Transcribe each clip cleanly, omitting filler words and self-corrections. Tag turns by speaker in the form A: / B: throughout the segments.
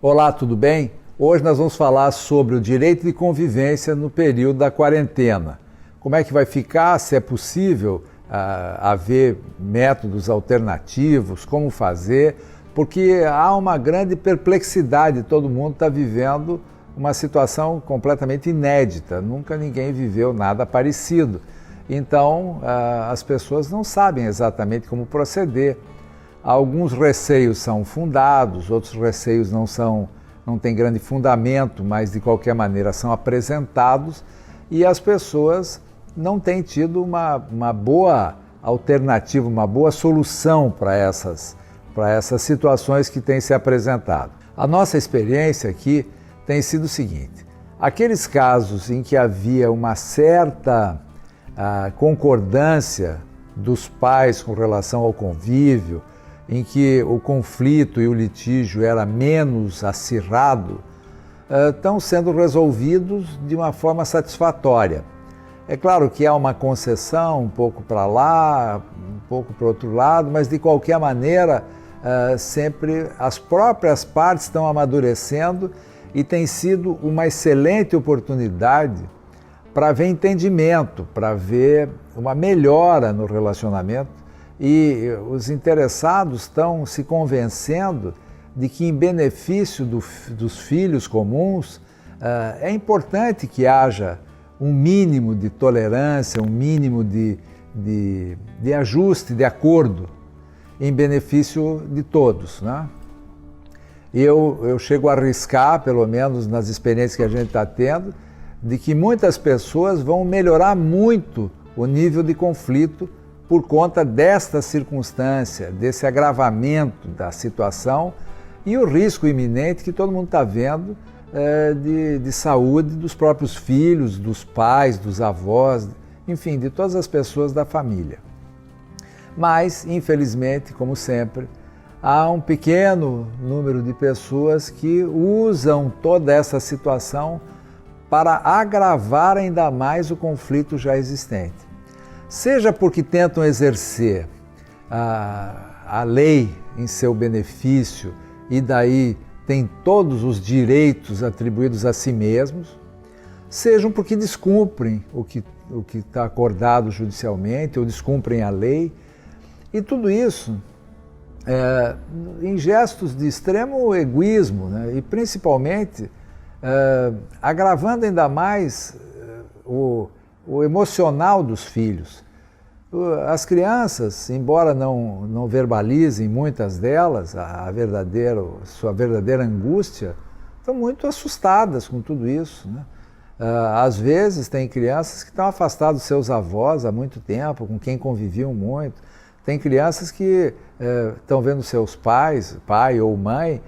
A: Olá, tudo bem? Hoje nós vamos falar sobre o direito de convivência no período da quarentena. Como é que vai ficar, se é possível haver métodos alternativos, como fazer, porque há uma grande perplexidade, todo mundo está vivendo uma situação completamente inédita, nunca ninguém viveu nada parecido. Então, as pessoas não sabem exatamente como proceder. Alguns receios são fundados, outros receios não têm grande fundamento, mas de qualquer maneira são apresentados e as pessoas não têm tido uma boa alternativa, uma boa solução para essas situações que têm se apresentado. A nossa experiência aqui tem sido o seguinte: aqueles casos em que havia uma certa concordância dos pais com relação ao convívio, em que o conflito e o litígio era menos acirrado, estão sendo resolvidos de uma forma satisfatória. É claro que há uma concessão um pouco para lá, um pouco para o outro lado, mas de qualquer maneira sempre as próprias partes estão amadurecendo e tem sido uma excelente oportunidade para ver entendimento, para ver uma melhora no relacionamento. E os interessados estão se convencendo de que, em benefício dos filhos comuns, é importante que haja um mínimo de tolerância, um mínimo de ajuste, de acordo, em benefício de todos, né? Eu chego a arriscar, pelo menos nas experiências que a gente está tendo, de que muitas pessoas vão melhorar muito o nível de conflito por conta desta circunstância, desse agravamento da situação e o risco iminente que todo mundo está vendo de saúde dos próprios filhos, dos pais, dos avós, enfim, de todas as pessoas da família. Mas, infelizmente, como sempre, há um pequeno número de pessoas que usam toda essa situação para agravar ainda mais o conflito já existente. Seja porque tentam exercer a lei em seu benefício e daí têm todos os direitos atribuídos a si mesmos, sejam porque descumprem o que está acordado judicialmente ou descumprem a lei, e tudo isso em gestos de extremo egoísmo, né? E principalmente agravando ainda mais o emocional dos filhos. As crianças, embora não verbalizem muitas delas sua verdadeira angústia, estão muito assustadas com tudo isso, né? Às vezes tem crianças que estão afastadas dos seus avós há muito tempo, com quem conviviam muito. Tem crianças que estão vendo seus pais, pai ou mãe,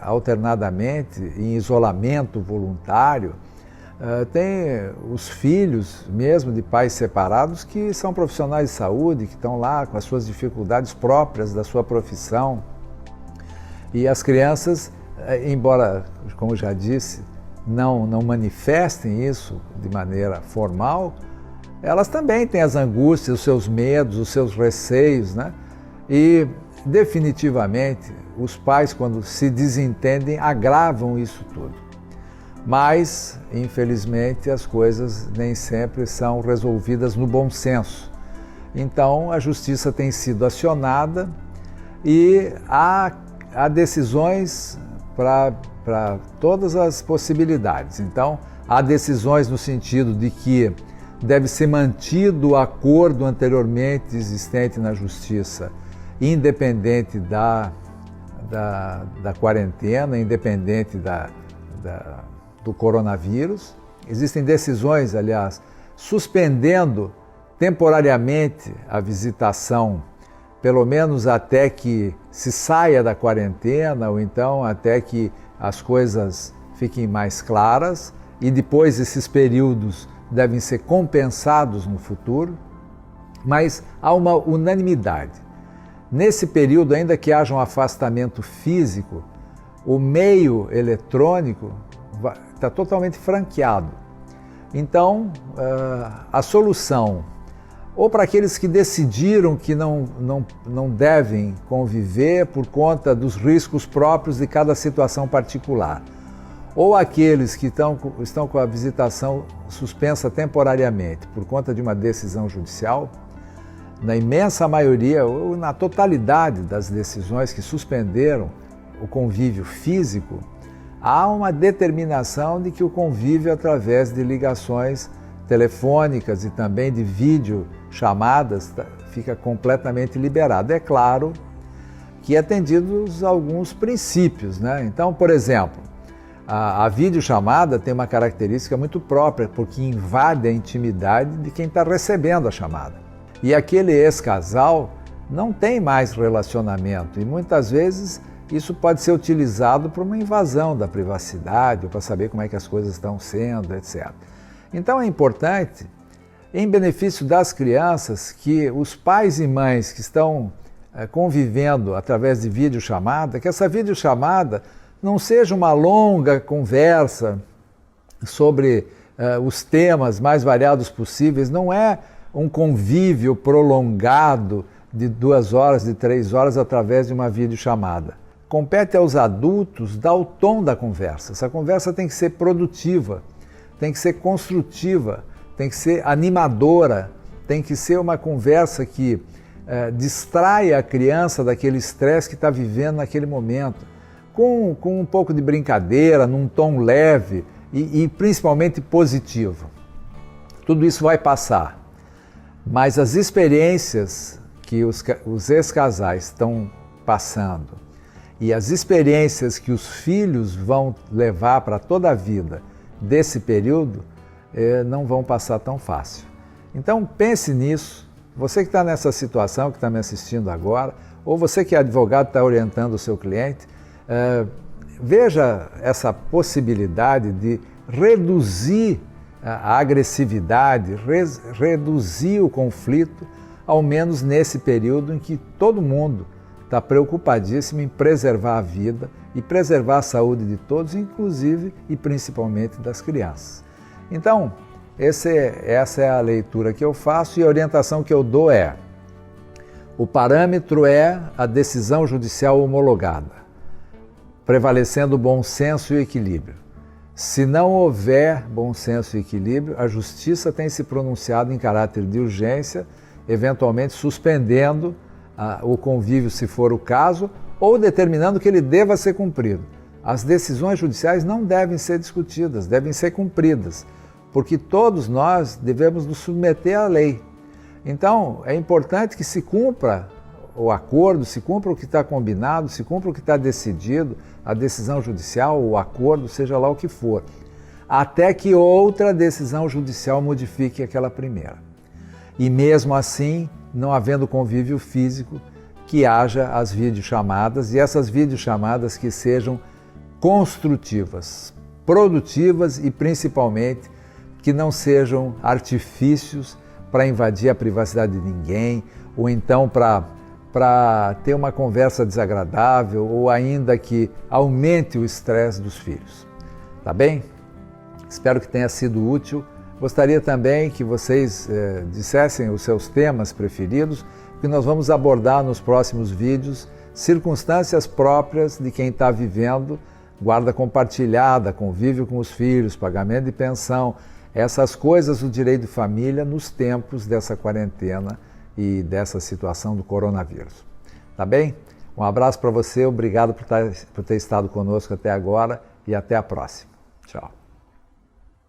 A: alternadamente em isolamento voluntário. Tem os filhos mesmo de pais separados que são profissionais de saúde, que estão lá com as suas dificuldades próprias da sua profissão. E as crianças, embora, como já disse, não manifestem isso de maneira formal, elas também têm as angústias, os seus medos, os seus receios, né? E definitivamente os pais, quando se desentendem, agravam isso tudo. Mas, infelizmente, as coisas nem sempre são resolvidas no bom senso. Então, a justiça tem sido acionada e há decisões para todas as possibilidades. Então, há decisões no sentido de que deve ser mantido o acordo anteriormente existente na justiça, independente da quarentena, independente do coronavírus. Existem decisões, aliás, suspendendo temporariamente a visitação, pelo menos até que se saia da quarentena, ou então até que as coisas fiquem mais claras, e depois esses períodos devem ser compensados no futuro. Mas há uma unanimidade. Nesse período, ainda que haja um afastamento físico, o meio eletrônico está totalmente franqueado. Então, a solução ou para aqueles que decidiram que não devem conviver por conta dos riscos próprios de cada situação particular, ou aqueles que estão com a visitação suspensa temporariamente por conta de uma decisão judicial. Na imensa maioria, ou na totalidade das decisões que suspenderam o convívio físico, há uma determinação de que o convívio através de ligações telefônicas e também de videochamadas fica completamente liberado. É claro que atendidos alguns princípios, né? Então, por exemplo, a videochamada tem uma característica muito própria, porque invade a intimidade de quem está recebendo a chamada. E aquele ex-casal não tem mais relacionamento e muitas vezes isso pode ser utilizado para uma invasão da privacidade ou para saber como é que as coisas estão sendo, etc. Então é importante, em benefício das crianças, que os pais e mães que estão convivendo através de videochamada, que essa videochamada não seja uma longa conversa sobre os temas mais variados possíveis, não é um convívio prolongado de 2 horas, de 3 horas através de uma videochamada. Compete aos adultos dar o tom da conversa. Essa conversa tem que ser produtiva, tem que ser construtiva, tem que ser animadora, tem que ser uma conversa que distraia a criança daquele estresse que está vivendo naquele momento, com um pouco de brincadeira, num tom leve e principalmente positivo. Tudo isso vai passar, mas as experiências que os ex-casais estão passando e as experiências que os filhos vão levar para toda a vida desse período não vão passar tão fácil. Então pense nisso, você que está nessa situação, que está me assistindo agora, ou você que é advogado está orientando o seu cliente, veja essa possibilidade de reduzir a agressividade, reduzir o conflito, ao menos nesse período em que todo mundo está preocupadíssimo em preservar a vida e preservar a saúde de todos, inclusive e principalmente das crianças. Então, essa é a leitura que eu faço e a orientação que eu dou é: o parâmetro é a decisão judicial homologada, prevalecendo o bom senso e o equilíbrio. Se não houver bom senso e equilíbrio, a Justiça tem se pronunciado em caráter de urgência, eventualmente suspendendo o convívio, se for o caso, ou determinando que ele deva ser cumprido. As decisões judiciais não devem ser discutidas, devem ser cumpridas, porque todos nós devemos nos submeter à lei. Então, é importante que se cumpra o acordo, se cumpra o que está combinado, se cumpra o que está decidido, a decisão judicial, o acordo, seja lá o que for, até que outra decisão judicial modifique aquela primeira. E mesmo assim, não havendo convívio físico, que haja as videochamadas, e essas videochamadas que sejam construtivas, produtivas e principalmente que não sejam artifícios para invadir a privacidade de ninguém, ou então para ter uma conversa desagradável, ou ainda que aumente o estresse dos filhos. Tá bem? Espero que tenha sido útil. Gostaria também que vocês dissessem os seus temas preferidos, que nós vamos abordar nos próximos vídeos, circunstâncias próprias de quem está vivendo guarda compartilhada, convívio com os filhos, pagamento de pensão, essas coisas do direito de família nos tempos dessa quarentena e dessa situação do coronavírus. Tá bem? Um abraço para você, obrigado por ter estado conosco até agora e até a próxima. Tchau.